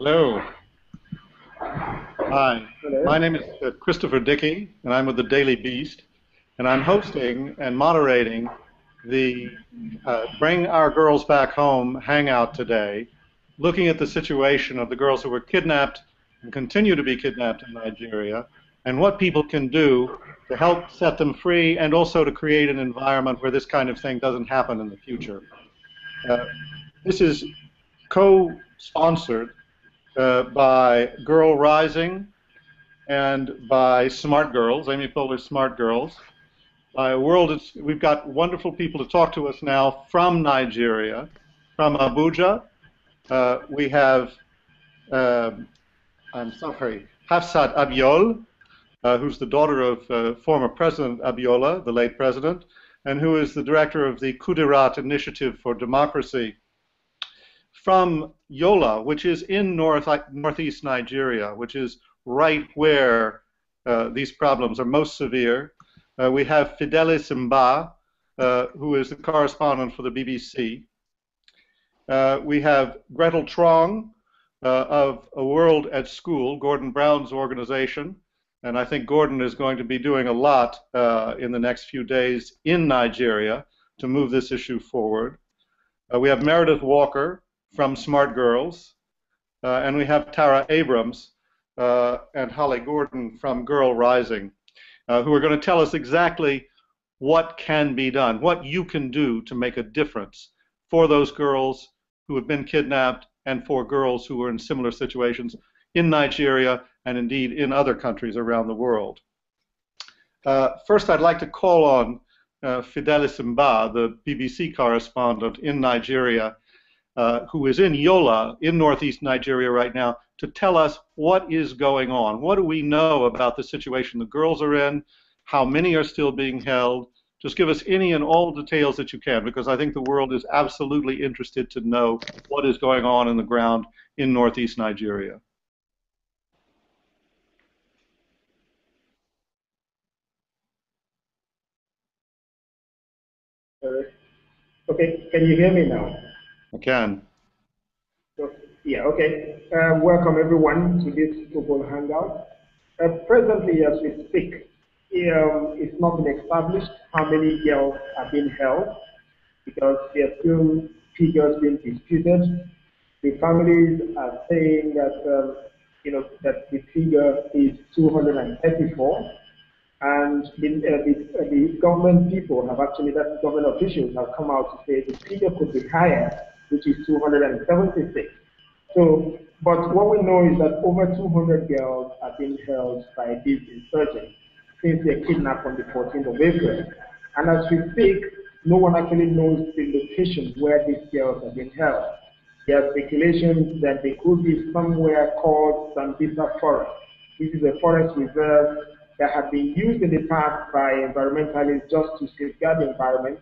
Hello. Hi. My Hello. name is Christopher Dickey, and I'm with the Daily Beast, and I'm hosting and moderating the Bring Our Girls Back Home Hangout today, looking at the situation of the girls who were kidnapped and continue to be kidnapped in Nigeria, and what people can do to help set them free and also to create an environment where this kind of thing doesn't happen in the future. Uh, this is co-sponsored by Girl Rising and by Smart Girls, Amy Poehler's Smart Girls. We've got wonderful people to talk to us now from Nigeria, from Abuja. We have, uh, I'm sorry, Hafsat Abiola, who's the daughter of former President Abiola, the late president, and who is the director of the Kudirat Initiative for Democracy, from Yola, which is in northeast Nigeria, which is right where these problems are most severe. We have Fidelis Mba, who is the correspondent for the BBC. We have Gretel Truong of A World at School, Gordon Brown's organization, and I think Gordon is going to be doing a lot in the next few days in Nigeria to move this issue forward. We have Meredith Walker from Smart Girls, and we have Tara Abrams and Holly Gordon from Girl Rising, who are going to tell us exactly what can be done, what you can do to make a difference for those girls who have been kidnapped and for girls who are in similar situations in Nigeria and indeed in other countries around the world. First, I'd like to call on Fidelis Mba, the BBC correspondent in Nigeria, who is in Yola, in northeast Nigeria right now, to tell us what is going on. What do we know about the situation the girls are in? How many are still being held? Just give us any and all details that you can, because I think the world is absolutely interested to know what is going on the ground in northeast Nigeria. Uh, okay, can you hear me now? I can. Yeah, okay. Welcome everyone to this global hangout. Presently, as we speak, it's not been established how many girls are being held because there are still figures being disputed. The families are saying that that the figure is 234, and the government people have actually, that government officials have come out to say the figure could be higher, which is 276. So, but what we know is that over 200 girls are being held by these insurgents since they kidnapped on the 14th of April. And as we speak, no one actually knows the location where these girls are being held. There are speculations that they could be somewhere called Sambisa Forest. This is a forest reserve that had been used in the past by environmentalists just to safeguard the environment.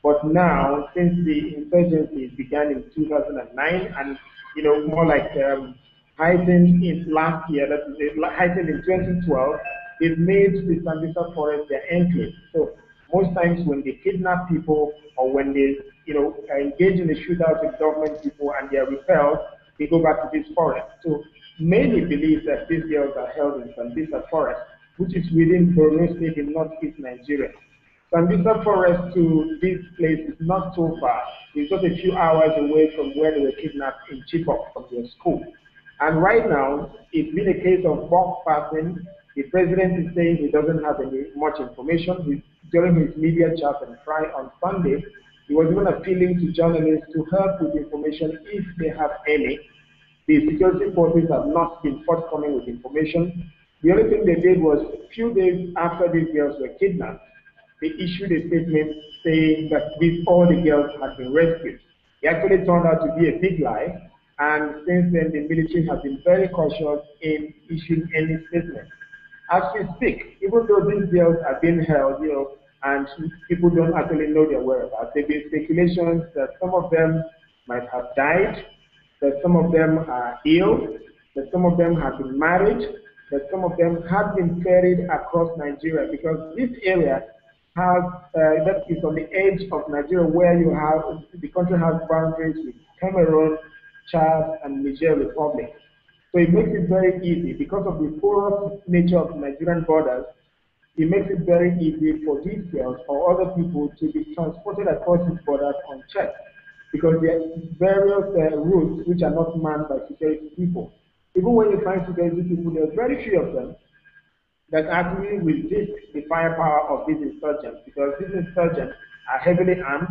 But now, since the insurgency began in 2009 and more like heightened in last year, that is heightened in 2012, they've made the Sambisa forest their enclave. So most times when they kidnap people or when they engage in a shootout with government people and they are repelled, they go back to this forest. So many believe that these girls are held in Sambisa forest, which is within Borno State in northeast Nigeria. Sambisa forest to this place is not so far. It's just a few hours away from where they were kidnapped in Chibok from their school. And right now, it's been a case of buck passing. The president is saying he doesn't have any much information. During his media chat on Sunday, he was even appealing to journalists to help with information if they have any. The security forces have not been forthcoming with information. The only thing they did was a few days after these girls were kidnapped, they issued a statement saying that all the girls had been rescued. It actually turned out to be a big lie, and since then the military has been very cautious in issuing any statement. As we speak, even though these girls are being held, and people don't actually know their whereabouts, there have been speculations that some of them might have died, that some of them are ill, that some of them have been married, that some of them have been ferried across Nigeria, because this area has, that is on the edge of Nigeria, where the country has boundaries with Cameroon, Chad, and Niger Republic. So it makes it very easy because of the porous nature of Nigerian borders. It makes it very easy for these girls or other people to be transported across these borders unchecked because there are various routes which are not manned by security people. Even when you find security people, there are very few of them that actually resist the firepower of these insurgents because these insurgents are heavily armed.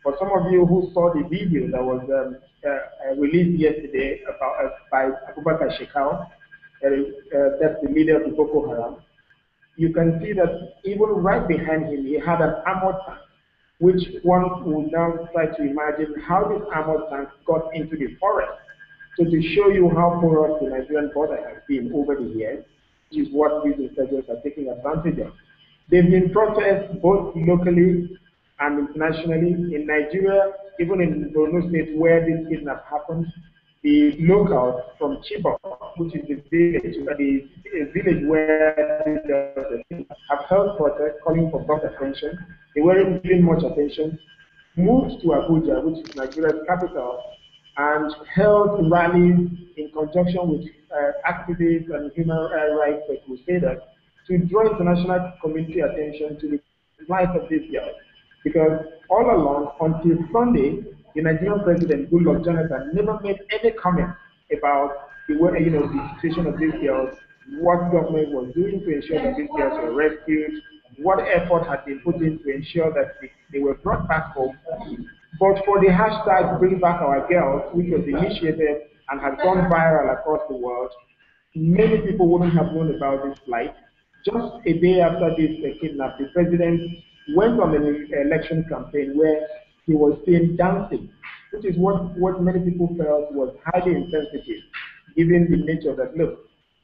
For some of you who saw the video that was released yesterday about, by Abubakar Shekau, that's the leader of the Boko Haram, you can see that even right behind him, he had an armored tank, which one would now try to imagine how this armored tank got into the forest. So to show you how porous the Nigerian border has been over the years, which is what these insurgents are taking advantage of. They've been protests both locally and internationally. In Nigeria, even in Borno State where this kidnap happened, the locals from Chibok, which is the village where they have held protests calling for blood attention. They weren't giving much attention, moved to Abuja, which is Nigeria's capital, and held rallies in conjunction with activists and human rights crusaders to draw international community attention to the plight of these girls. Because all along, until Sunday, the Nigerian president, Goodluck Jonathan, never made any comment about the way, the situation of these girls, what government was doing to ensure that these girls were rescued, what effort had been put in to ensure that they were brought back home. But for the hashtag Bring Back Our Girls, which was initiated and has gone viral across the world, many people wouldn't have known about this flight. Just a day after this kidnap, the president went on an election campaign where he was seen dancing, which is what many people felt was highly insensitive, given the nature that, look,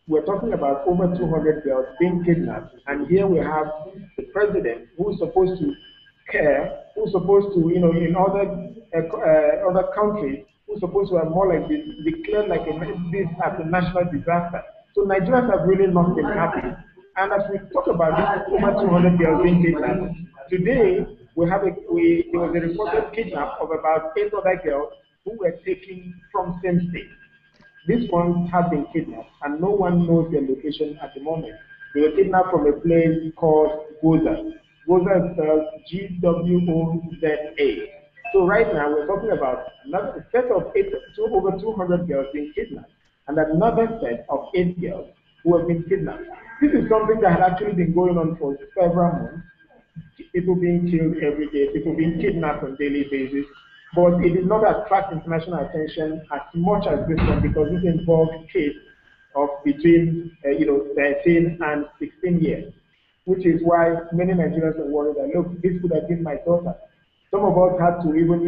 we're talking about over 200 girls being kidnapped, and here we have the president who's supposed to care, who's supposed to, in other countries, who's supposed to have more like this, declared like this as a national disaster. So Nigerians have really not been happy. And as we talk about this over 200 girls being kidnapped, today there was a reported kidnap of about 8 other girls who were taken from same state. These ones have been kidnapped, and no one knows their location at the moment. They were kidnapped from a place called Goza. Goza is spelled Gwoza. So right now we're talking about another set of over 200 girls being kidnapped, and another set of 8 girls who have been kidnapped. This is something that had actually been going on for several months. People being killed every day, people being kidnapped on a daily basis. But it did not attract international attention as much as this one because this involved kids of between 13 and 16 years, which is why many Nigerians are worried that, look, this could have been my daughter. Some of us had to even,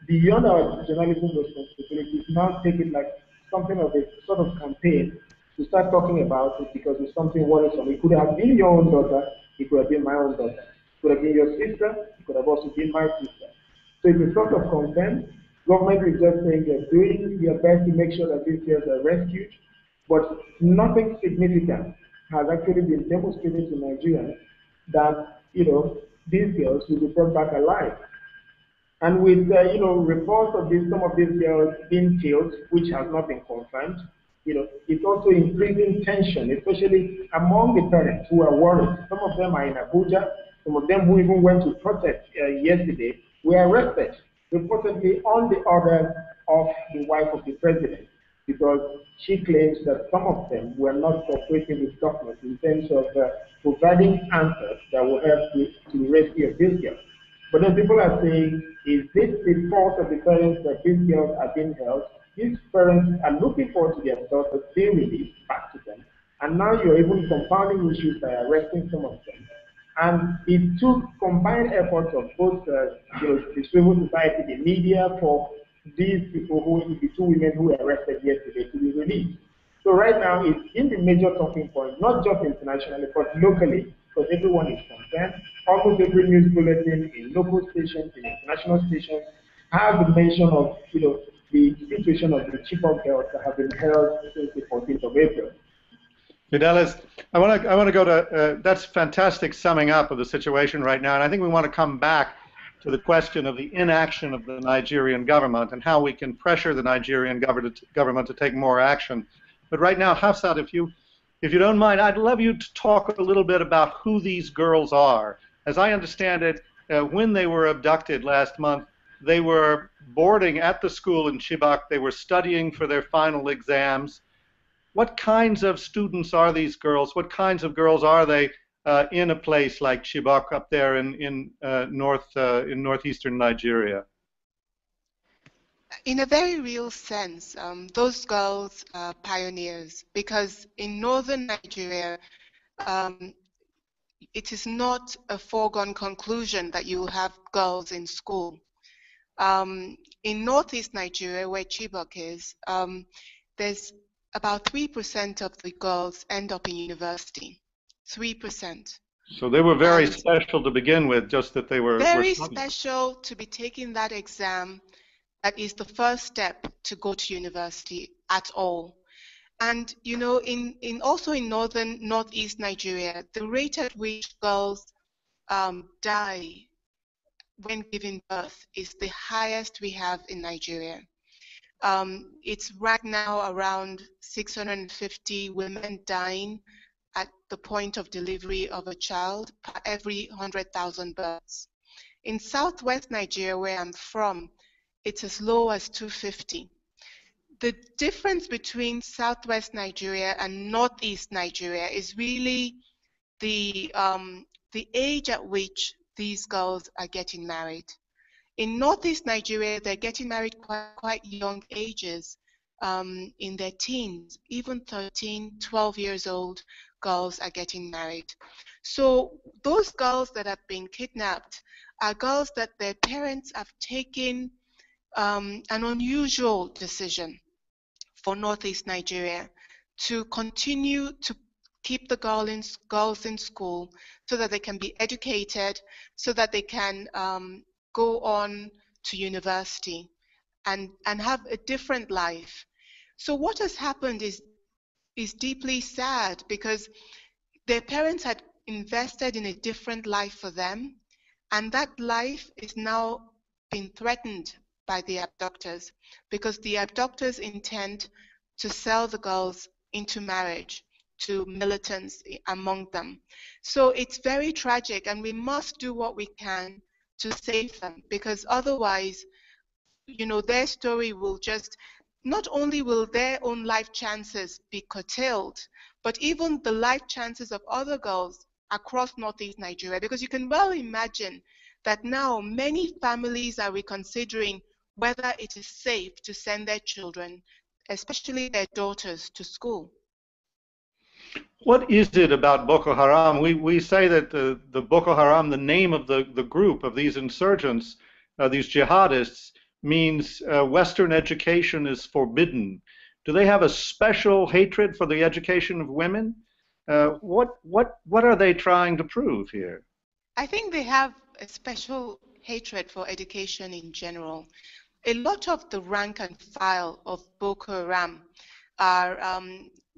beyond our journalism responsibilities, now take it like something of a sort of campaign to start talking about it because it's something worrisome. It could have been your own daughter, it could have been my own daughter. It could have been your sister, it could have also been my sister. So it's a sort of concern. Government is just saying they're doing their best to make sure that these girls are rescued, but nothing significant has actually been demonstrated to Nigerians that these girls will be brought back alive. And with reports of some of these girls being killed, which has not been confirmed, it's also increasing tension, especially among the parents who are worried. Some of them are in Abuja. Some of them who even went to protest yesterday were arrested, reportedly on the orders of the wife of the president, because she claims that some of them were not cooperating with government in terms of providing answers that will help to the rescue of these girls. But then people are saying, is this the fault of the parents that these girls are being held? These parents are looking forward to their daughters being released back to them. And now you're even compounding issues by arresting some of them. And it took combined efforts of both the civil society, the media, for these people, the 2 women who were arrested yesterday, to be released. So right now, it's in the major talking point, not just internationally, but locally, because everyone is concerned. Almost every news bulletin in local stations, in international stations, has the mention of the situation of the Chibok girls that have been held since the 14th of April. Fidelis, I want to go to, that's fantastic summing up of the situation right now, and I think we want to come back to the question of the inaction of the Nigerian government and how we can pressure the Nigerian government to take more action. But right now, Hafsat, if you don't mind, I'd love you to talk a little bit about who these girls are. As I understand it, when they were abducted last month, they were boarding at the school in Chibok. They were studying for their final exams. What kinds of students are these girls? What kinds of girls are they in a place like Chibok up there in northeastern Nigeria? In a very real sense, those girls are pioneers, because in northern Nigeria, um, it is not a foregone conclusion that you will have girls in school. In northeast Nigeria, where Chibok is, there's about 3% of the girls end up in university. 3%. So they were very And special to begin with, just that they were very studying. special to be taking that exam. That is the first step to go to university at all. And you know, also in northeast Nigeria, the rate at which girls die when giving birth is the highest we have in Nigeria. It's right now around 650 women dying at the point of delivery of a child per every 100,000 births. In southwest Nigeria, where I'm from, it's as low as 250. The difference between southwest Nigeria and northeast Nigeria is really the age at which these girls are getting married. In northeast Nigeria, they're getting married quite young ages, in their teens, even 13, 12 years old girls are getting married. So those girls that have been kidnapped are girls that their parents have taken an unusual decision for northeast Nigeria to continue to keep the girls in school so that they can be educated, so that they can go on to university and have a different life. So what has happened is deeply sad, because their parents had invested in a different life for them, and that life is now being threatened by the abductors, because the abductors intend to sell the girls into marriage to militants among them. So it's very tragic, and we must do what we can to save them, because otherwise, you know, their story will just, not only will their own life chances be curtailed, but even the life chances of other girls across northeast Nigeria, because you can well imagine that now many families are reconsidering whether it is safe to send their children, especially their daughters, to school. What is it about Boko Haram? We say that the Boko Haram, the name of the group of these insurgents, these jihadists, means Western education is forbidden. Do they have a special hatred for the education of women? What are they trying to prove here? I think they have a special hatred for education in general. A lot of the rank and file of Boko Haram are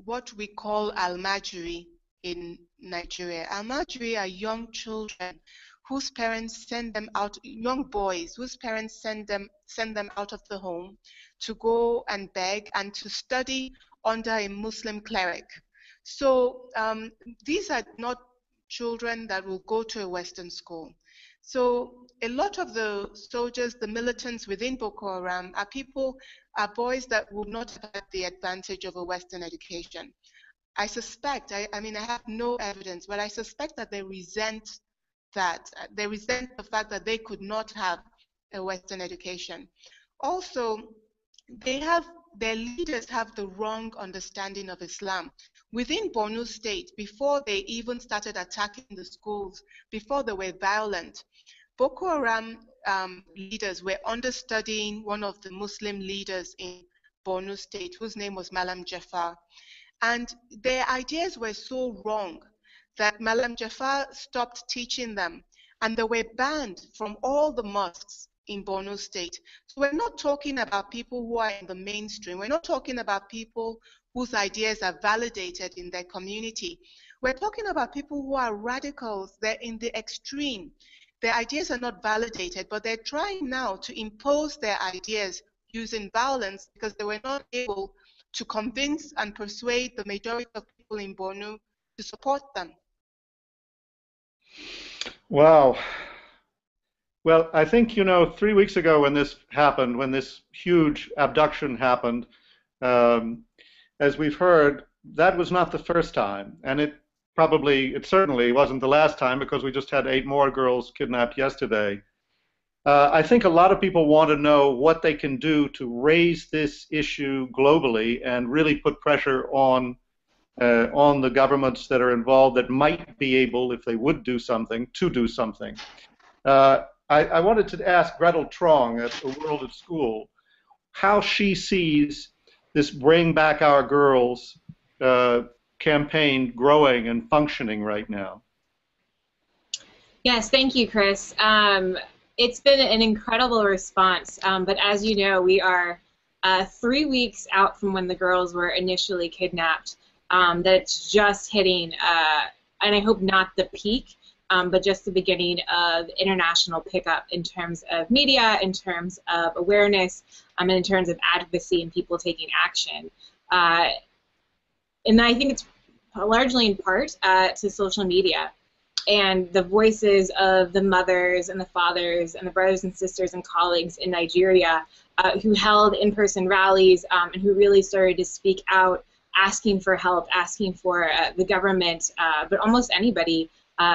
what we call Almajiri in Nigeria. Almajiri are young children whose parents send them out, young boys whose parents send them out of the home to go and beg and to study under a Muslim cleric. So these are not children that will go to a Western school. So a lot of the soldiers, the militants within Boko Haram are boys that would not have had the advantage of a Western education. I suspect, I mean, I have no evidence, but I suspect that they resent that. They resent the fact that they could not have a Western education. Also, their leaders have the wrong understanding of Islam. Within Borno State, before they even started attacking the schools, before they were violent, Boko Haram leaders were understudying one of the Muslim leaders in Borno State, whose name was Malam Jafar. And their ideas were so wrong that Malam Jafar stopped teaching them, and they were banned from all the mosques in Borno State. So we're not talking about people who are in the mainstream. We're not talking about people whose ideas are validated in their community. We're talking about people who are radicals. They're in the extreme. Their ideas are not validated, but they're trying now to impose their ideas using violence because they were not able to convince and persuade the majority of people in Borno to support them? Wow. Well, I think, 3 weeks ago when this happened, when this huge abduction happened, um, as we've heard, that was not the first time. And it certainly wasn't the last time, because we just had 8 more girls kidnapped yesterday. I think a lot of people want to know what they can do to raise this issue globally and really put pressure on the governments that are involved that might be able, if they would do something, to do something. I wanted to ask Gretel Truong at The World at School how she sees this Bring Back Our Girls campaign growing and functioning right now. Yes, thank you, Chris. It's been an incredible response, but as you know, we are 3 weeks out from when the girls were initially kidnapped. That's just hitting, and I hope not the peak, but just the beginning of international pickup in terms of media, in terms of awareness, and in terms of advocacy and people taking action. And I think it's largely in part to social media and the voices of the mothers and the fathers and the brothers and sisters and colleagues in Nigeria who held in-person rallies and who really started to speak out, asking for help, asking for the government, but almost anybody,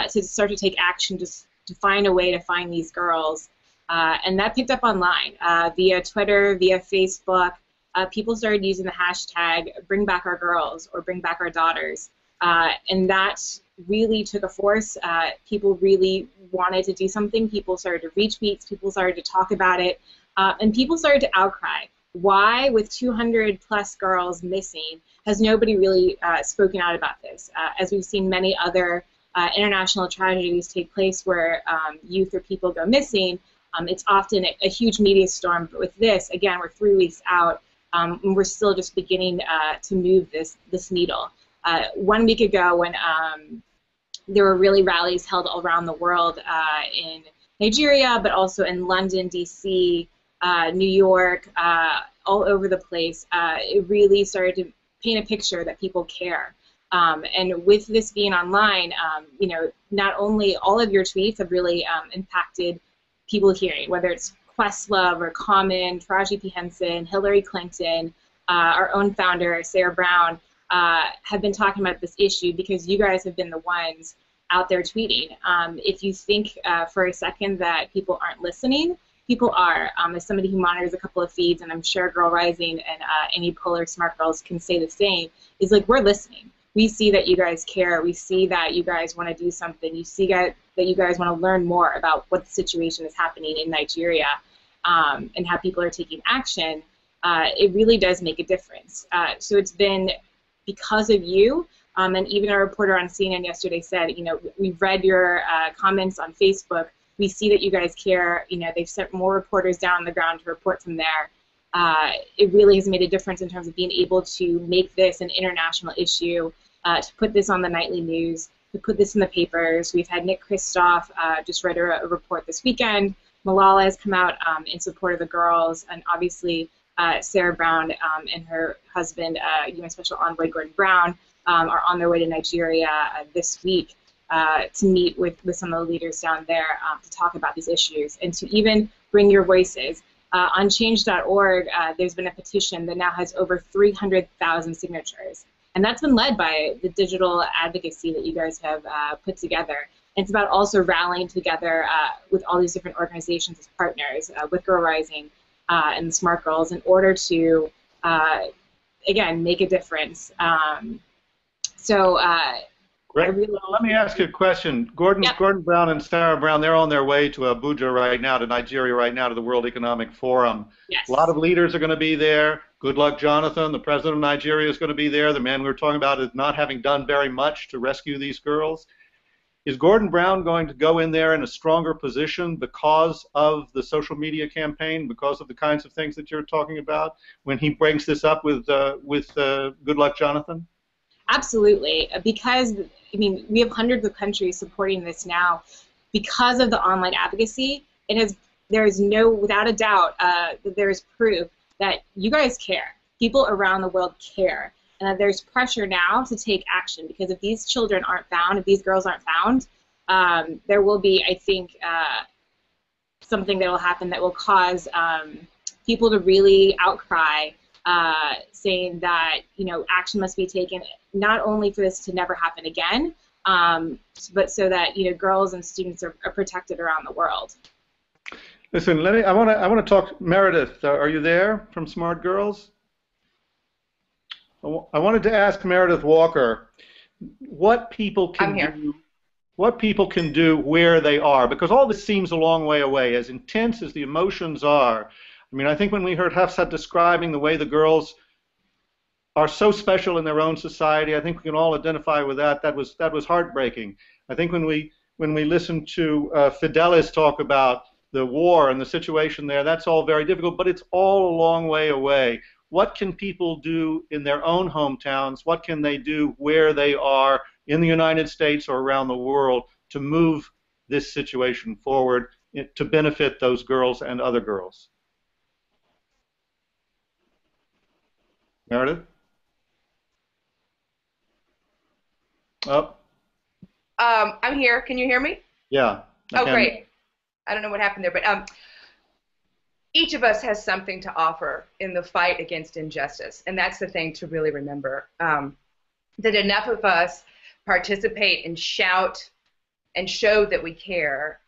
to start to take action to find a way to find these girls. And that picked up online via Twitter, via Facebook. People started using the hashtag Bring Back Our Girls or Bring Back Our Daughters. And that really took a force. People really wanted to do something. People started to retweet. People started to talk about it. And people started to outcry. Why, with 200 plus girls missing, has nobody really spoken out about this? As we've seen many other international tragedies take place where youth or people go missing, it's often a huge media storm. But with this, again, we're 3 weeks out, and we're still just beginning to move this needle. 1 week ago, when there were really rallies held all around the world in Nigeria, but also in London, D.C., New York, all over the place, it really started to paint a picture that people care. And with this being online, not only all of your tweets have really impacted people hearing, whether it's Questlove or Common, Taraji P. Henson, Hillary Clinton, our own founder, Sarah Brown, have been talking about this issue because you guys have been the ones out there tweeting. If you think for a second that people aren't listening, people are. As somebody who monitors a couple of feeds, and I'm sure Girl Rising and any Poehler Smart Girls can say the same, is like, we're listening. We see that you guys care. We see that you guys want to do something. You see that you guys want to learn more about what the situation is happening in Nigeria and how people are taking action. It really does make a difference. So it's been because of you, and even our reporter on CNN yesterday said, we've read your comments on Facebook. We see that you guys care. They've sent more reporters down on the ground to report from there. It really has made a difference in terms of being able to make this an international issue, to put this on the nightly news, to put this in the papers. We've had Nick Kristof just write a report this weekend. Malala has come out in support of the girls, and obviously Sarah Brown and her husband, UN Special Envoy Gordon Brown, are on their way to Nigeria this week to meet with some of the leaders down there to talk about these issues and to even bring your voices. On change.org, there's been a petition that now has over 300,000 signatures. And that's been led by the digital advocacy that you guys have put together. And it's about also rallying together with all these different organizations as partners, with Girl Rising and the Smart Girls, in order to, again, make a difference. Great. Let me ask you a question. Gordon Brown and Sarah Brown, they're on their way to Abuja right now, to Nigeria right now, to the World Economic Forum. Yes. A lot of leaders are going to be there. Good luck, Jonathan. The president of Nigeria is going to be there. The man we were talking about is not having done very much to rescue these girls. Is Gordon Brown going to go in there in a stronger position because of the social media campaign, because of the kinds of things that you're talking about, when he brings this up with Good Luck, Jonathan? Absolutely, because we have hundreds of countries supporting this now. Because of the online advocacy, there is without a doubt, there is proof that you guys care. people around the world care, and that there's pressure now to take action, because if these children aren't found, if these girls aren't found, there will be, I think, something that will happen that will cause people to really outcry, saying that, you know, action must be taken, not only for this to never happen again, but so that, you know, girls and students are protected around the world. Listen, I want to talk. Meredith, are you there from Smart Girls? I wanted to ask Meredith Walker what people can do. What people can do where they are, because all this seems a long way away. As intense as the emotions are, I mean, I think when we heard Hafsat describing the way the girls are so special in their own society, I think we can all identify with that. That was heartbreaking. I think when we listened to Fidelis talk about the war and the situation there, that's all very difficult, but it's all a long way away. What can people do in their own hometowns? What can they do where they are in the United States or around the world to move this situation forward to benefit those girls and other girls? Meredith? Oh. I'm here. Can you hear me? Yeah. Oh, great. I don't know what happened there, but each of us has something to offer in the fight against injustice, and that's the thing to really remember, that enough of us participate and shout and show that we care,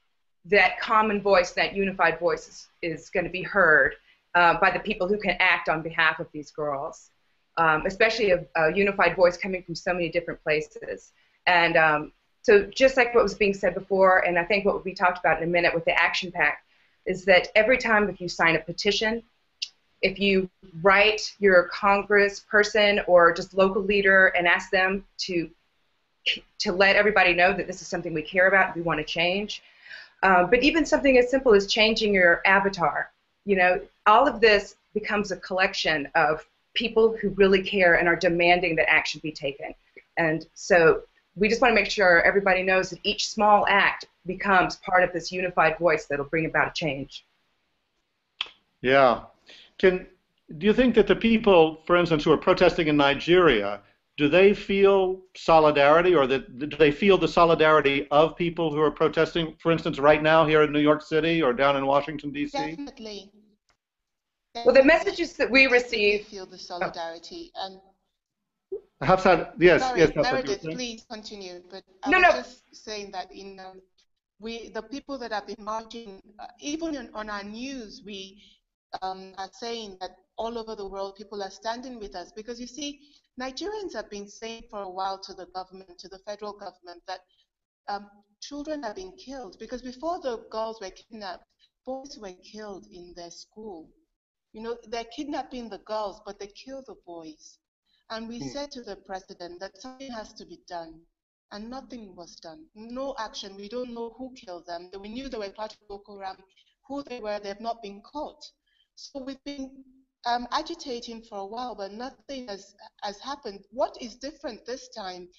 that common voice, that unified voice is going to be heard by the people who can act on behalf of these girls, especially a unified voice coming from so many different places. And so just like what was being said before, and I think what will be talked about in a minute with the action pack, is that every time if you sign a petition, if you write your congressperson or just local leader and ask them to let everybody know that this is something we care about, we want to change. But even something as simple as changing your avatar, you know, all of this becomes a collection of people who really care and are demanding that action be taken. And so we just want to make sure everybody knows that each small act becomes part of this unified voice that'll bring about a change. Yeah. Do you think that the people, for instance, who are protesting in Nigeria, do they feel solidarity, or do they feel the solidarity of people who are protesting, for instance, right now here in New York City or down in Washington, D.C.? Definitely. Well, the messages that we receive feel the solidarity. And Hafsat, yes, sorry, yes, Meredith, please continue. But I was just saying that the people that have been marching, even on our news, we are saying that all over the world people are standing with us, because you see, Nigerians have been saying for a while to the government, to the federal government, that children have been killed, because before the girls were kidnapped, boys were killed in their school. You know, they're kidnapping the girls, but they kill the boys. And we said to the president that something has to be done, and nothing was done. No action. We don't know who killed them. We knew they were part of Boko Haram. Who they were, they have not been caught. So we've been agitating for a while, but nothing has happened. What is different this time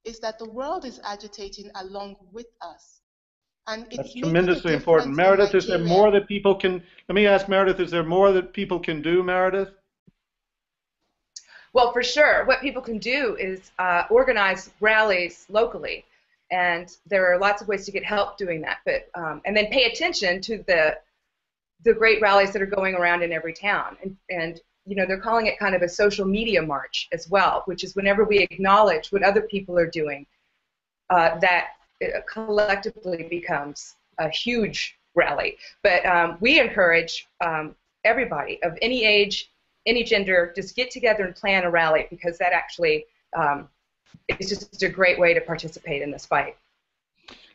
is that the world is agitating along with us. And it's tremendously important. Meredith, is there more that people can, let me ask Meredith, is there more that people can do, Meredith? Well, for sure. What people can do is organize rallies locally, and there are lots of ways to get help doing that. But and then pay attention to the great rallies that are going around in every town. And you know, they're calling it kind of a social media march as well, which is whenever we acknowledge what other people are doing, that collectively becomes a huge rally. But we encourage everybody of any age, any gender, just get together and plan a rally, because that actually is just a great way to participate in this fight.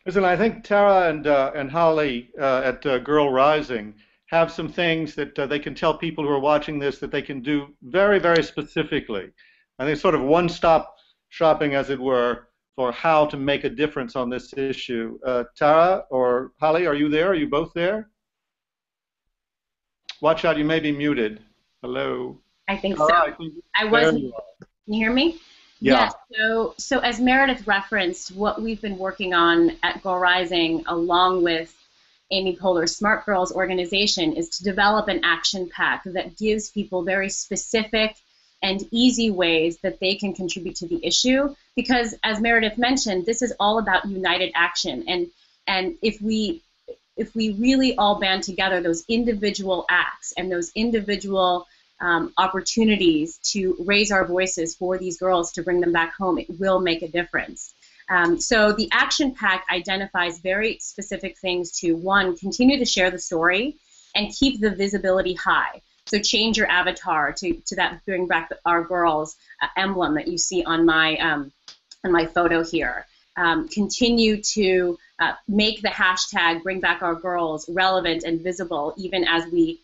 Listen, I think Tara and Holly at Girl Rising have some things that they can tell people who are watching this that they can do very, very specifically. I think sort of one-stop shopping, as it were, for how to make a difference on this issue. Tara or Holly, are you there? Are you both there? Watch out, you may be muted. Hello. I think so. I wasn't. Can you hear me? Yeah. So as Meredith referenced, what we've been working on at Girl Rising, along with Amy Poehler's Smart Girls organization, is to develop an action pack that gives people very specific and easy ways that they can contribute to the issue. Because as Meredith mentioned, this is all about united action. And if we really all band together, those individual acts and those individual opportunities to raise our voices for these girls to bring them back home, it will make a difference. So the action pack identifies very specific things to, one, continue to share the story and keep the visibility high. So change your avatar to that bring back our girls emblem that you see on my photo here. Continue to make the hashtag bring back our girls relevant and visible, even as we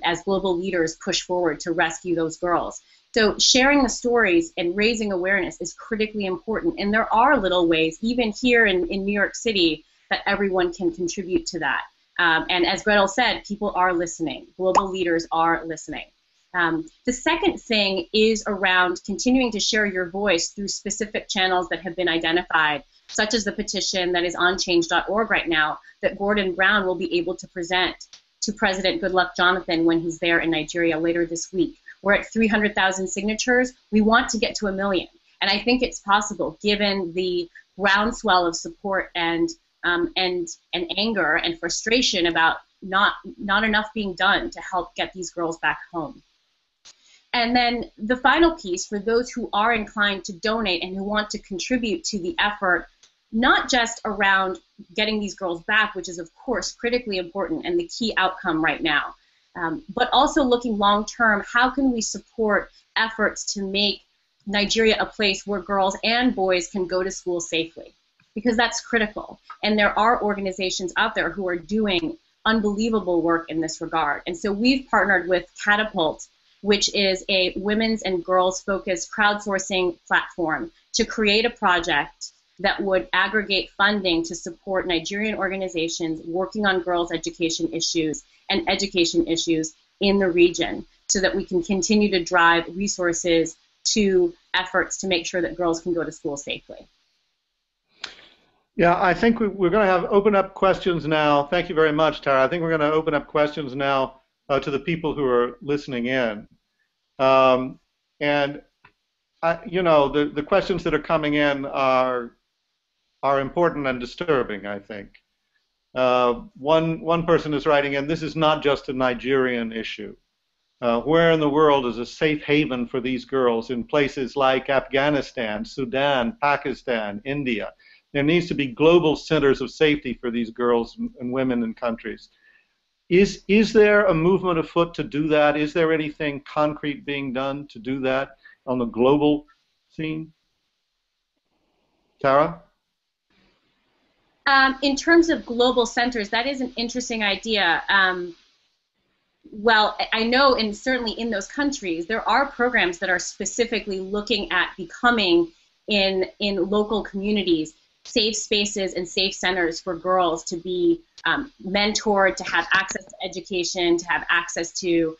as global leaders push forward to rescue those girls. So sharing the stories and raising awareness is critically important. And there are little ways, even here in New York City, that everyone can contribute to that. And as Gretel said, people are listening. Global leaders are listening. The second thing is around continuing to share your voice through specific channels that have been identified, such as the petition that is on change.org right now that Gordon Brown will be able to present to President Goodluck Jonathan when he's there in Nigeria later this week. We're at 300,000 signatures. We want to get to 1 million. And I think it's possible, given the groundswell of support and anger and frustration about not enough being done to help get these girls back home. And then the final piece, for those who are inclined to donate and who want to contribute to the effort, not just around getting these girls back, which is of course critically important and the key outcome right now, but also looking long term, how can we support efforts to make Nigeria a place where girls and boys can go to school safely? Because that's critical. And there are organizations out there who are doing unbelievable work in this regard. And so we've partnered with Catapult, which is a women's and girls focused crowdsourcing platform, to create a project that would aggregate funding to support Nigerian organizations working on girls' education issues and education issues in the region, so that we can continue to drive resources to efforts to make sure that girls can go to school safely. Yeah, I think we're going to have open up questions now. Thank you very much, Tara. I think we're going to open up questions now to the people who are listening in. And you know, the questions that are coming in are important and disturbing, I think. One person is writing in, this is not just a Nigerian issue. Where in the world is a safe haven for these girls in places like Afghanistan, Sudan, Pakistan, India? There needs to be global centers of safety for these girls and women in countries. Is there a movement afoot to do that? Is there anything concrete being done to do that on the global scene? Tara? In terms of global centers, that is an interesting idea. Well, I know, and certainly in those countries, there are programs that are specifically looking at becoming in local communities safe spaces and safe centers for girls to be mentored, to have access to education, to have access to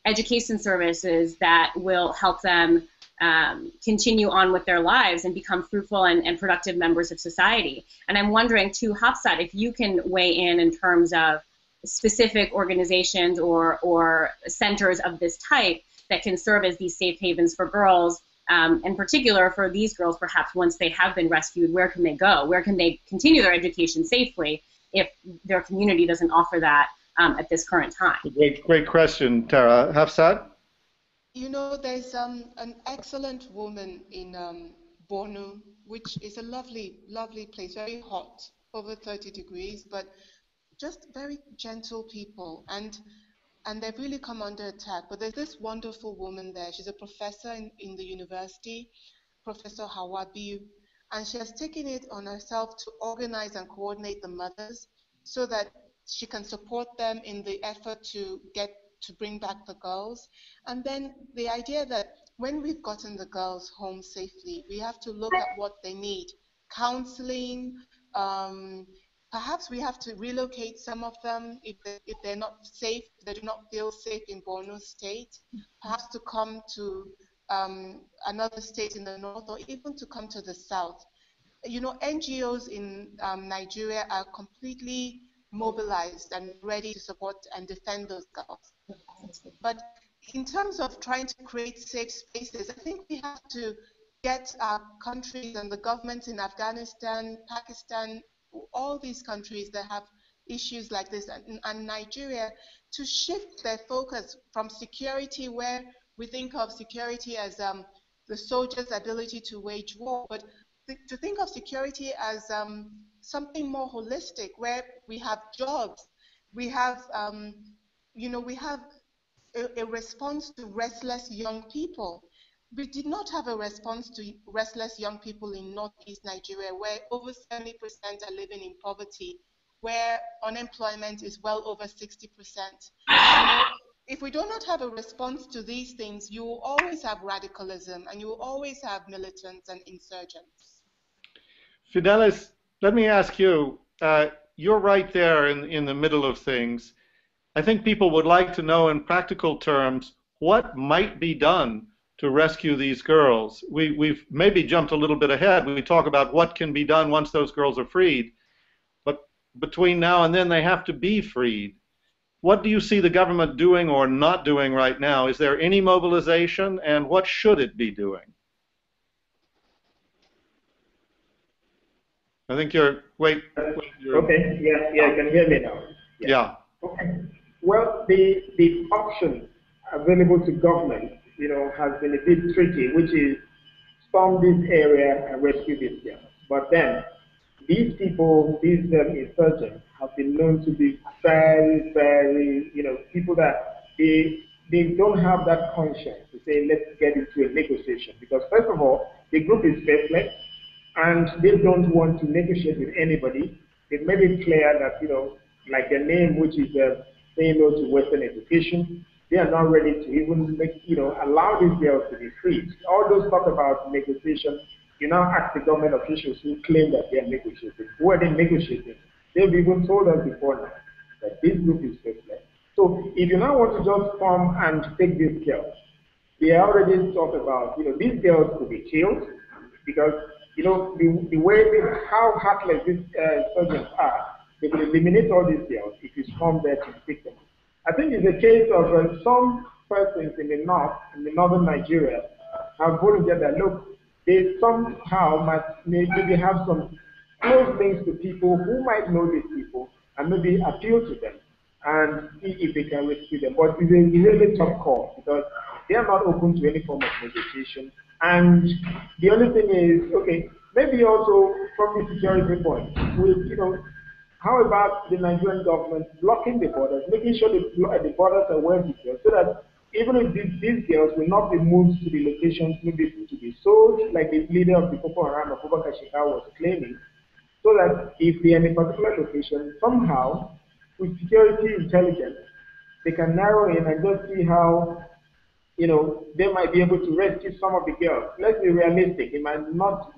education services that will help them continue on with their lives and become fruitful and productive members of society. And I'm wondering too, Hafsat, if you can weigh in terms of specific organizations or centers of this type that can serve as these safe havens for girls. In particular, for these girls, perhaps once they have been rescued, where can they go? Where can they continue their education safely if their community doesn't offer that at this current time? Great question, Tara. Hafsat? You know, there's an excellent woman in Borno, which is a lovely, lovely place, very hot, over 30 degrees, but just very gentle people. And they've really come under attack. But there's this wonderful woman there. She's a professor in the university, Professor Hawabiu, and she has taken it on herself to organize and coordinate the mothers so that she can support them in the effort to bring back the girls. And then the idea that when we've gotten the girls home safely, we have to look at what they need. Counseling, perhaps we have to relocate some of them if they're not safe, if they do not feel safe in Borno State, perhaps to come to another state in the north, or even to come to the south. You know, NGOs in Nigeria are completely mobilized and ready to support and defend those girls. But in terms of trying to create safe spaces, I think we have to get our countries and the governments in Afghanistan, Pakistan, all these countries that have issues like this, and Nigeria, to shift their focus from security, where we think of security as the soldier's ability to wage war, but to think of security as something more holistic, where we have jobs, we have, we have a response to restless young people. We did not have a response to restless young people in northeast Nigeria, where over 70% are living in poverty, where unemployment is well over 60%. If we do not have a response to these things, you will always have radicalism, and you will always have militants and insurgents. Fidelis, let me ask you, you're right there in the middle of things. I think people would like to know in practical terms what might be done to rescue these girls. We've maybe jumped a little bit ahead. We talk about what can be done once those girls are freed, but between now and then they have to be freed. What do you see the government doing or not doing right now? Is there any mobilization, and what should it be doing? I think you're, wait. Okay, yeah, you can hear me now. Yeah. Okay. Well, the option available to government, has been a bit tricky, which is storm this area and rescue these girls. But then, these people, these insurgents, have been known to be very, very, people that they don't have that conscience to say, let's get into a negotiation. Because first of all, the group is faithless, and they don't want to negotiate with anybody. They've made it clear that, like their name, which is saying no to Western education, they are not ready to even allow these girls to be free. All those talk about negotiation, you now ask the government officials who claim that they are negotiating. Who are they negotiating? They've even told us before now that this group is faithless. So if you now want to just come and take these girls, they already talked about, these girls could be killed because, the way, how heartless these surgeons are, they will eliminate all these girls if you come there to take them. I think it's a case of some persons in the north, in the northern Nigeria, have volunteered that, look, they somehow might maybe have some close links to people who might know these people and maybe appeal to them and see if they can rescue them. But it's a really tough call because they are not open to any form of negotiation. And the only thing is, okay, maybe also from the security point, how about the Nigerian government blocking the borders, making sure the borders are well secured, so that even if these girls will not be moved to the locations maybe to be sold, like the leader of the Boko Haram, Abiola, was claiming, so that if they're in a particular location, somehow, with security intelligence, they can narrow in and just see how, they might be able to rescue some of the girls. Let's be realistic. It might not,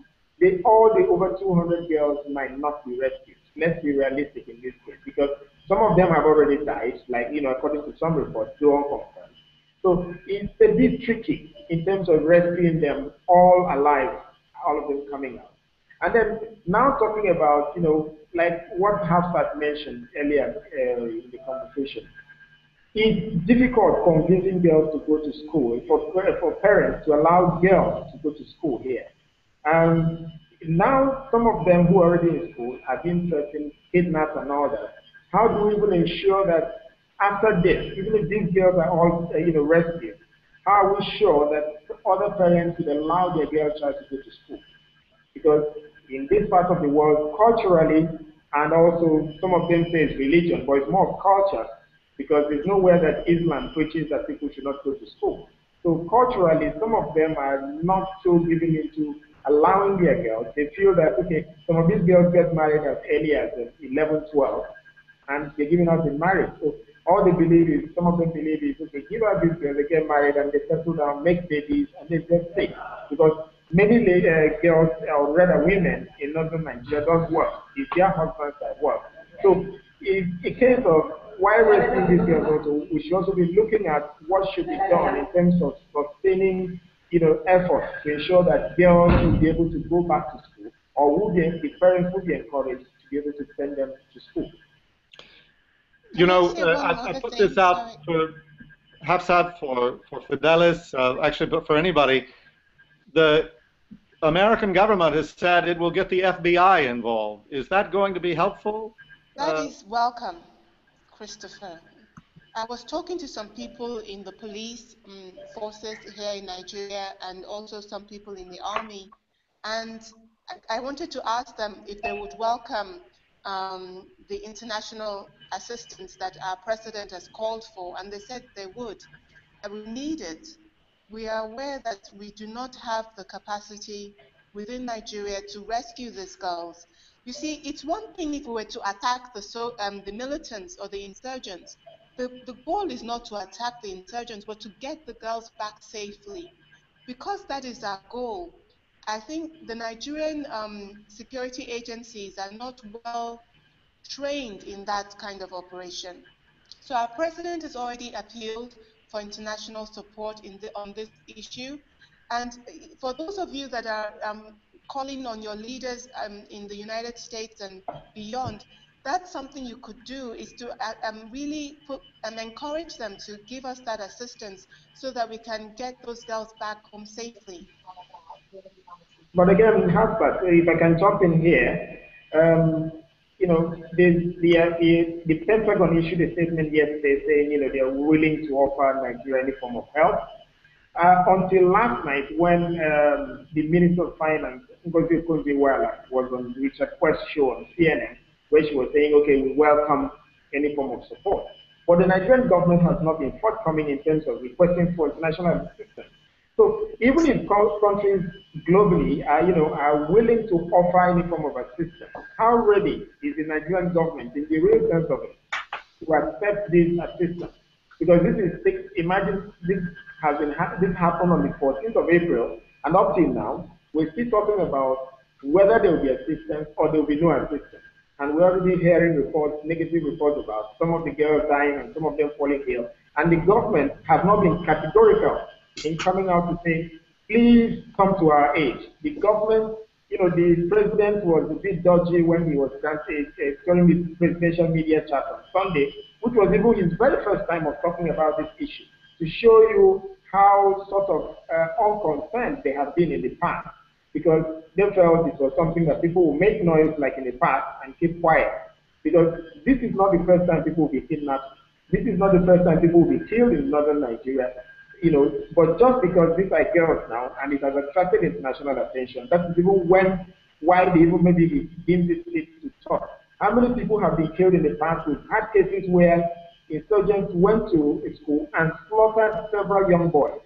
all the over 200 girls might not be rescued. Let's be realistic in this case, because some of them have already died, like, according to some reports, though unconfirmed. So it's a bit tricky in terms of rescuing them all alive, all of them coming out. And then now talking about, like what Hafsat mentioned earlier in the conversation, it's difficult convincing girls to go to school, for parents to allow girls to go to school here. And now some of them who are already in school have been threatened, kidnapped and all that. How do we even ensure that after this, even if these girls are all rescued, how are we sure that other parents would allow their girl child to go to school? Because in this part of the world, culturally, and also some of them say it's religion, but it's more of culture, because there's nowhere that Islam preaches that people should not go to school. So culturally, some of them are not so giving into allowing their girls. They feel that, okay, some of these girls get married as early as 11, 12, and they're giving out in marriage. So all they believe is, some of them believe is, okay, give out these girls, they get married and they settle down, make babies, and they get sick. Because many girls, or rather women in northern Nigeria, don't work. It's their husbands that work. So it's a case of why rescuing these girls also, we should also be looking at what should be done in terms of sustaining effort to ensure that girls will be able to go back to school, or the parents will be encouraged to be able to send them to school. I put this out for Hafsat, for Fidelis, actually, but for anybody, the American government has said it will get the FBI involved. Is that going to be helpful? That is welcome, Christopher. I was talking to some people in the police forces here in Nigeria and also some people in the army, and I wanted to ask them if they would welcome the international assistance that our president has called for, and they said they would. And we need it. We are aware that we do not have the capacity within Nigeria to rescue these girls. You see, it's one thing if we were to attack the militants or the insurgents. The goal is not to attack the insurgents, but to get the girls back safely. Because that is our goal, I think the Nigerian security agencies are not well trained in that kind of operation. So our president has already appealed for international support on this issue. And for those of you that are calling on your leaders in the United States and beyond, that's something you could do, is to really encourage them to give us that assistance so that we can get those girls back home safely. But again, Hafsat, if I can jump in here, you know, the Pentagon issued a statement yesterday saying, you know, they are willing to offer Nigeria any form of help. Until last night, when the Minister of Finance, Ngozi Okonjo-Iweala, was on Richard Quest's show on CNN, where she was saying, okay, we welcome any form of support. But the Nigerian government has not been forthcoming in terms of requesting for international assistance. So even if countries globally are willing to offer any form of assistance, how ready is the Nigerian government, in the real sense of it, to accept this assistance? Because imagine this happened on the 14th of April, and up till now, we're still talking about whether there will be assistance or there will be no assistance. And we're already hearing reports, negative reports about some of the girls dying and some of them falling ill. And the government has not been categorical in coming out to say, please come to our aid. The government, you know, the president was a bit dodgy when he was during the presidential media chat on Sunday, which was even his very first time of talking about this issue, to show you how sort of unconcerned they have been in the past, because they felt it was something that people will make noise like in the past and keep quiet. Because this is not the first time people will be kidnapped. This is not the first time people will be killed in northern Nigeria. You know, but just because these are girls now and it has attracted international attention, that is even why they even maybe deemed it fit to talk. How many people have been killed in the past? We've had cases where insurgents went to a school and slaughtered several young boys.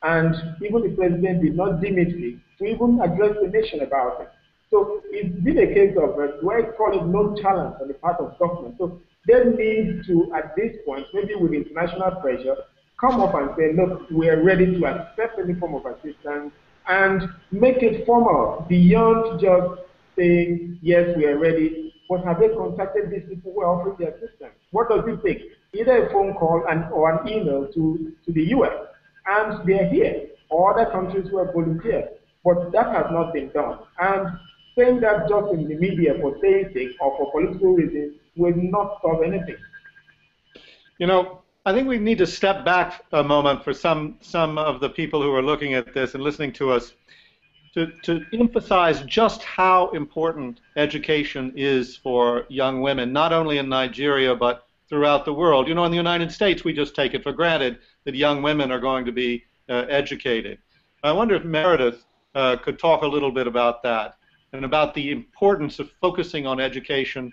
And even the president did not deem it fit to even address the nation about it. So it's been a case of, do I call it non-challenge on the part of government? So they need to, at this point, maybe with international pressure, come up and say, look, we are ready to accept any form of assistance and make it formal beyond just saying, yes, we are ready. But have they contacted these people who are offering the assistance? What does it take? Either a phone call or an email to the US, and they are here, or other countries who have volunteered. But that has not been done. And saying that just in the media for saying sake or for political reasons will not solve anything. You know, I think we need to step back a moment for some of the people who are looking at this and listening to us to emphasize just how important education is for young women, not only in Nigeria but throughout the world. You know, in the United States, we just take it for granted that young women are going to be educated. I wonder if Meredith could talk a little bit about that and about the importance of focusing on education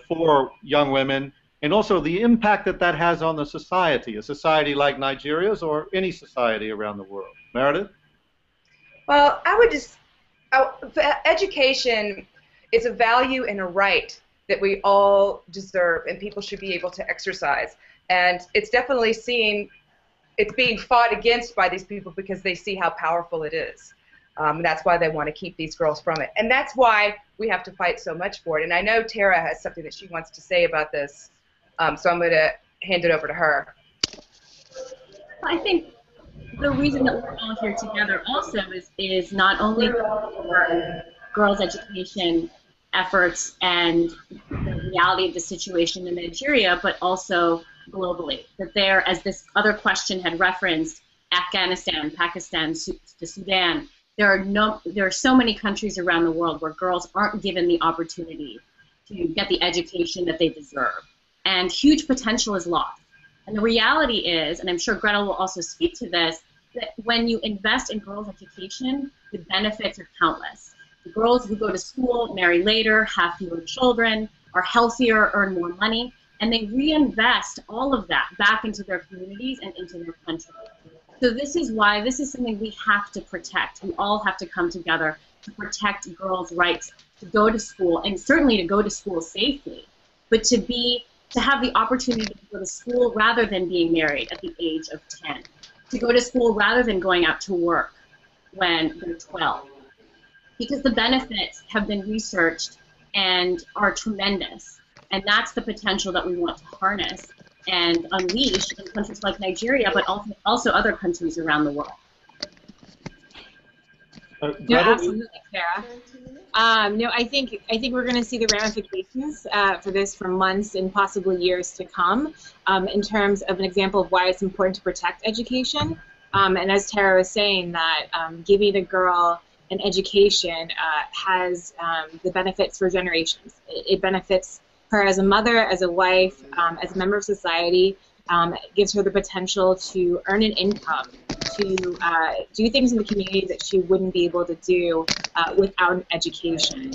for young women, and also the impact that that has on the society, a society like Nigeria's or any society around the world. Meredith? Well, education is a value and a right that we all deserve and people should be able to exercise. And it's definitely it's being fought against by these people because they see how powerful it is. That's why they want to keep these girls from it. And that's why we have to fight so much for it. And I know Tara has something that she wants to say about this. So I'm going to hand it over to her. I think the reason that we're all here together also is not only for girls' education efforts and the reality of the situation in Nigeria, but also globally. That there, as this other question had referenced, Afghanistan, Pakistan, the Sudan, there are so many countries around the world where girls aren't given the opportunity to get the education that they deserve. And huge potential is lost. And the reality is, and I'm sure Gretel will also speak to this, that when you invest in girls' education, the benefits are countless. The girls who go to school, marry later, have fewer children, are healthier, earn more money, and they reinvest all of that back into their communities and into their country. So this is why this is something we have to protect. We all have to come together to protect girls' rights to go to school, and certainly to go to school safely, but to have the opportunity to go to school rather than being married at the age of 10, to go to school rather than going out to work when they're 12. Because the benefits have been researched and are tremendous. And that's the potential that we want to harness and unleash in countries like Nigeria, but also other countries around the world. No, absolutely, Kara. No, I think we're going to see the ramifications for this for months and possibly years to come. In terms of an example of why it's important to protect education, and as Tara was saying, that giving a girl an education has the benefits for generations. It benefits her as a mother, as a wife, as a member of society. It gives her the potential to earn an income, to do things in the community that she wouldn't be able to do without an education.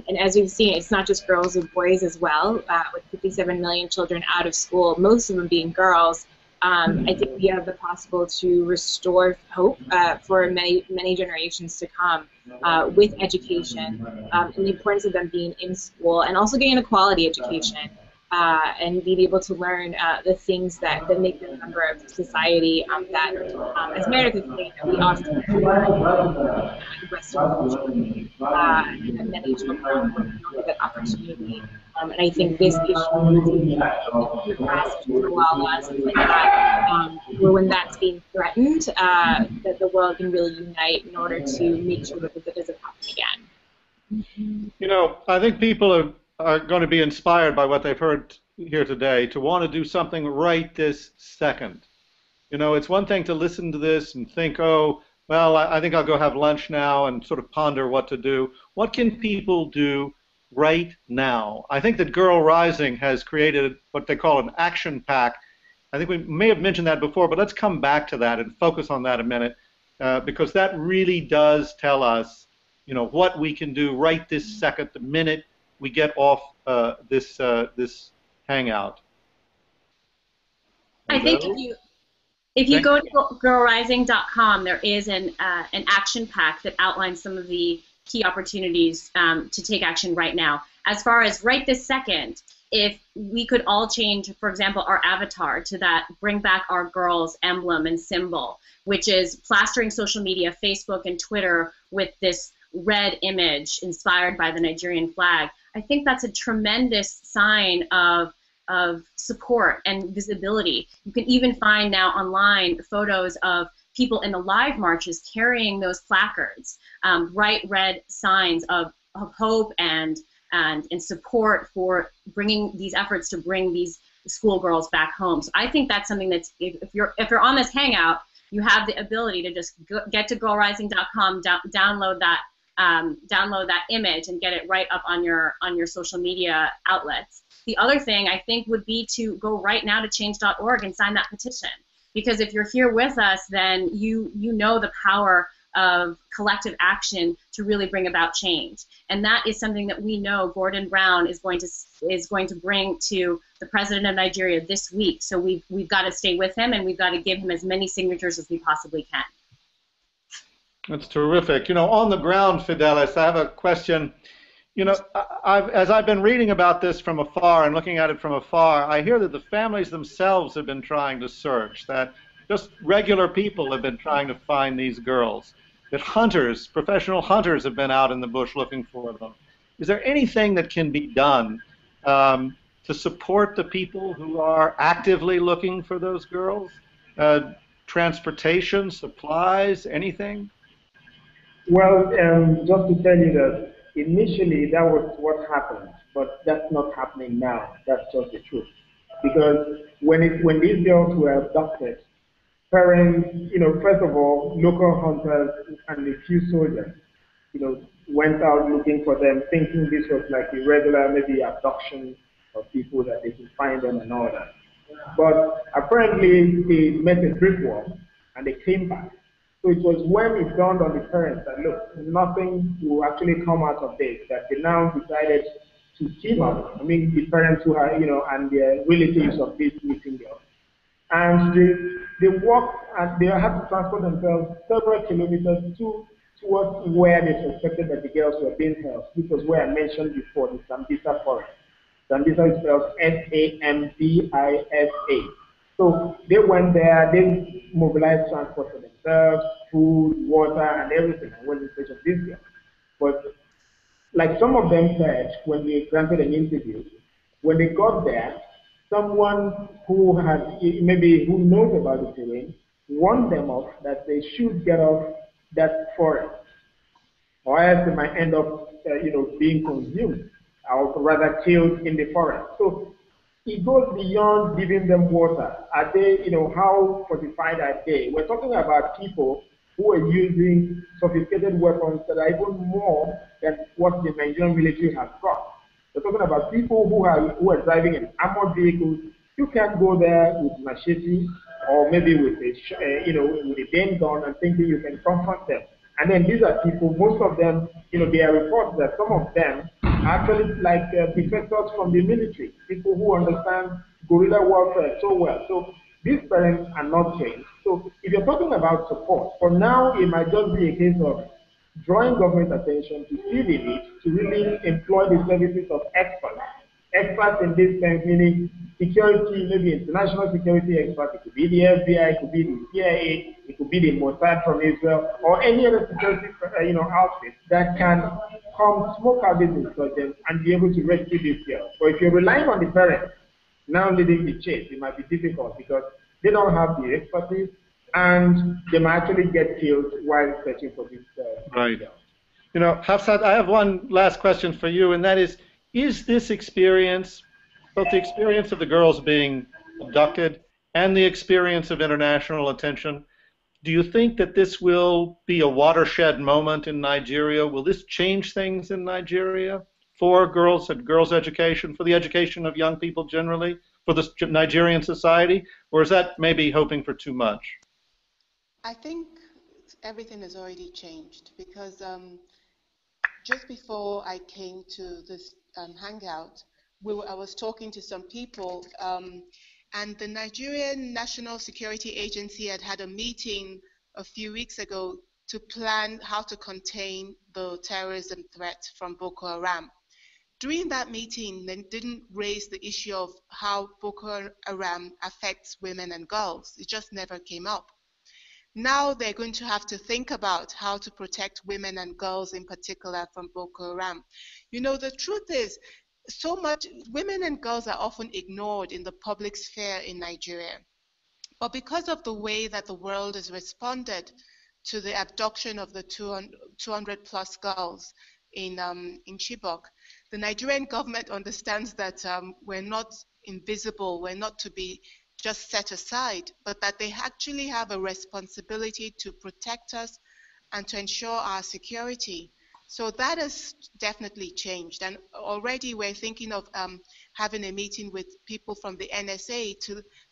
And as we've seen, it's not just girls and boys as well. With 57 million children out of school, most of them being girls, I think we have the possible to restore hope for many generations to come with education, and the importance of them being in school and also getting a quality education. And being able to learn the things that make them a member of society that, as Meredith was saying, that we often Western culture, and many children don't get that opportunity. And I think this issue is grasped for a while, something that where when that's being threatened, that the world can really unite in order to make sure that it doesn't happen again. You know, I think people are going to be inspired by what they've heard here today to want to do something right this second. You know, it's one thing to listen to this and think, oh, well, I think I'll go have lunch now and sort of ponder what to do. What can people do right now? I think that Girl Rising has created what they call an action pack. I think we may have mentioned that before, but let's come back to that and focus on that a minute, because that really does tell us, you know, what we can do right this second, the minute we get off this hangout. I think if you go to girlrising.com, there is an action pack that outlines some of the key opportunities to take action right now. As far as right this second, if we could all change, for example, our avatar to that, bring back our girls' emblem and symbol, which is plastering social media, Facebook and Twitter, with this red image inspired by the Nigerian flag, I think that's a tremendous sign of support and visibility. You can even find now online photos of people in the live marches carrying those placards, bright red signs of hope and support for bringing these efforts to bring these schoolgirls back home. So I think that's something that's, if you're on this hangout, you have the ability to just get to girlrising.com, download that image and get it right up on your social media outlets. The other thing I think would be to go right now to change.org and sign that petition, because if you're here with us, then you know the power of collective action to really bring about change, and that is something that we know Gordon Brown is going to bring to the president of Nigeria this week. So we've got to stay with him, and we've got to give him as many signatures as we possibly can. That's terrific. You know, on the ground, Fidelis, I have a question. You know, as I've been reading about this from afar and looking at it from afar, I hear that the families themselves have been trying to search, that just regular people have been trying to find these girls, that hunters, professional hunters, have been out in the bush looking for them. Is there anything that can be done to support the people who are actively looking for those girls? Transportation, supplies, anything? Well, just to tell you that initially that was what happened, but that's not happening now. That's just the truth. because when these girls were abducted, parents, first of all, local hunters and a few soldiers, went out looking for them, thinking this was like a regular maybe abduction of people that they could find them and all that. But apparently they met a brick wall and they came back. So it was when it dawned on the parents that look, nothing will actually come out of this, that they now decided to team up. I mean, the parents who are, and the relatives of these missing girls. And they walked and they had to transport themselves several kilometers towards where they suspected that the girls were being held, which was where I mentioned before, the Sambisa forest. Sambisa is spelled Sambisa. So they went there, they mobilized transport for themselves, food, water, and everything, and went in search of these girls. But like some of them said when we granted an interview, when they got there, someone who had maybe who knows about the terrain warned them off that they should get off that forest, or else they might end up, being consumed, or rather killed in the forest. So it goes beyond giving them water. Are they, how fortified are they? We're talking about people who are using sophisticated weapons that are even more than what the Nigerian military has got. We're talking about people who are driving in armored vehicles. You can't go there with machete or maybe with with a Dane gun and thinking you can confront them. And then these are people, most of them, there are reports that some of them are actually like defectors from the military, people who understand guerrilla warfare so well. So these parents are not trained. So if you're talking about support, for now it might just be a case of drawing government attention to see the need to really employ the services of experts. Experts in this sense, meaning security, maybe international security experts. It could be the FBI, it could be the CIA, it could be the Mossad from Israel, or any other security, outfit that can come smoke out these insurgents and be able to rescue these girls. But if you're relying on the parents now leading the chase, it might be difficult because they don't have the expertise and they might actually get killed while searching for these right. girls. Hafsat, I have one last question for you, and that is this experience, both the experience of the girls being abducted and the experience of international attention, do you think that this will be a watershed moment in Nigeria? Will this change things in Nigeria for girls and girls' education, for the education of young people generally, for the Nigerian society? Or is that maybe hoping for too much? I think everything has already changed because just before I came to this hangout, I was talking to some people, and the Nigerian National Security Agency had a meeting a few weeks ago to plan how to contain the terrorism threat from Boko Haram. During that meeting, they didn't raise the issue of how Boko Haram affects women and girls. It just never came up. Now they're going to have to think about how to protect women and girls in particular from Boko Haram. The truth is, so much women and girls are often ignored in the public sphere in Nigeria. But because of the way that the world has responded to the abduction of the 200 plus girls in Chibok, the Nigerian government understands that we're not invisible, we're not to be just set aside, but that they actually have a responsibility to protect us and to ensure our security. So that has definitely changed. And already we're thinking of having a meeting with people from the NSA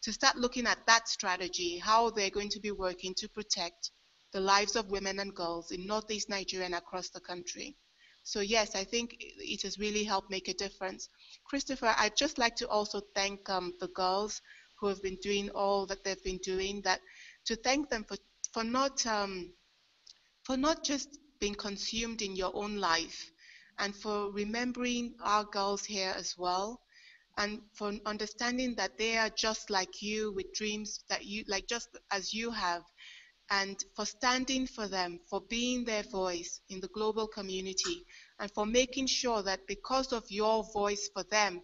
to start looking at that strategy, how they're going to be working to protect the lives of women and girls in Northeast Nigeria and across the country. So yes, I think it has really helped make a difference. Christopher, I'd just like to also thank the girls who have been doing all that they've been doing, to thank them for not just being consumed in your own life, and for remembering our girls here as well, and for understanding that they are just like you with dreams that you like, just as you have, and for standing for them, for being their voice in the global community, and for making sure that because of your voice for them,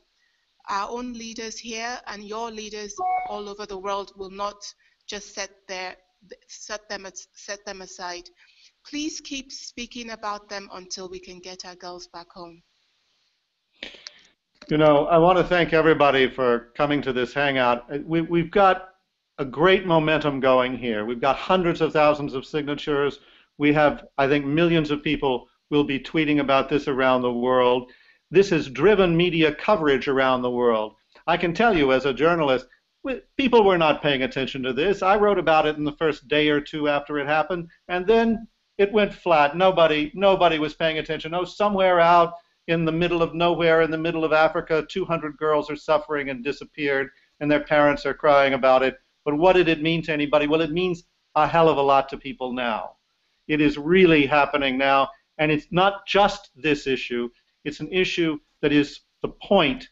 our own leaders here and your leaders all over the world will not just set them aside. Please keep speaking about them until we can get our girls back home. You know, I want to thank everybody for coming to this hangout. We've got a great momentum going here. We've got hundreds of thousands of signatures. We have, I think, millions of people will be tweeting about this around the world. This has driven media coverage around the world. I can tell you as a journalist, people were not paying attention to this. I wrote about it in the first day or two after it happened, and then it went flat. Nobody was paying attention. Oh, somewhere out in the middle of nowhere, in the middle of Africa, 200 girls are suffering and disappeared, and their parents are crying about it. But what did it mean to anybody? Well, it means a hell of a lot to people now. It is really happening now, and it's not just this issue. It's an issue that is the point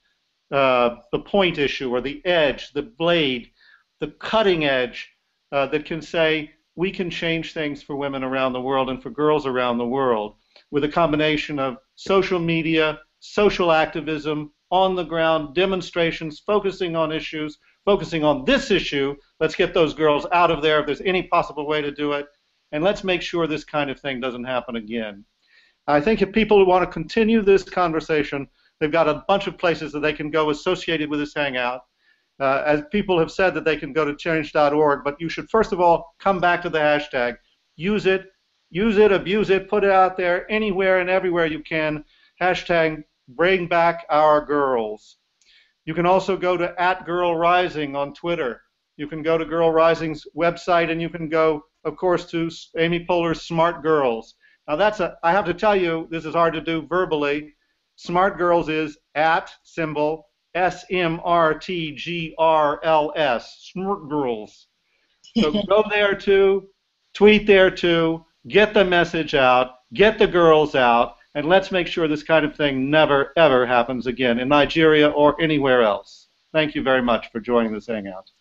issue, or the edge, the blade, the cutting edge that can say we can change things for women around the world and for girls around the world with a combination of social media, social activism, on the ground demonstrations, focusing on issues, focusing on this issue. Let's get those girls out of there if there's any possible way to do it, and let's make sure this kind of thing doesn't happen again. I think if people want to continue this conversation, they've got a bunch of places that they can go associated with this hangout. As people have said that they can go to change.org, but you should first of all come back to the hashtag. Use it, abuse it, put it out there anywhere and everywhere you can. Hashtag bring back our girls. You can also go to @GirlRising on Twitter. You can go to Girl Rising's website, and you can go, of course, to Amy Poehler's Smart Girls. Now I have to tell you, this is hard to do verbally. Smart Girls is @symbol SMRTGRLS, Smart Girls. So go there too, tweet there too, get the message out, get the girls out, and let's make sure this kind of thing never, ever happens again in Nigeria or anywhere else. Thank you very much for joining this hangout.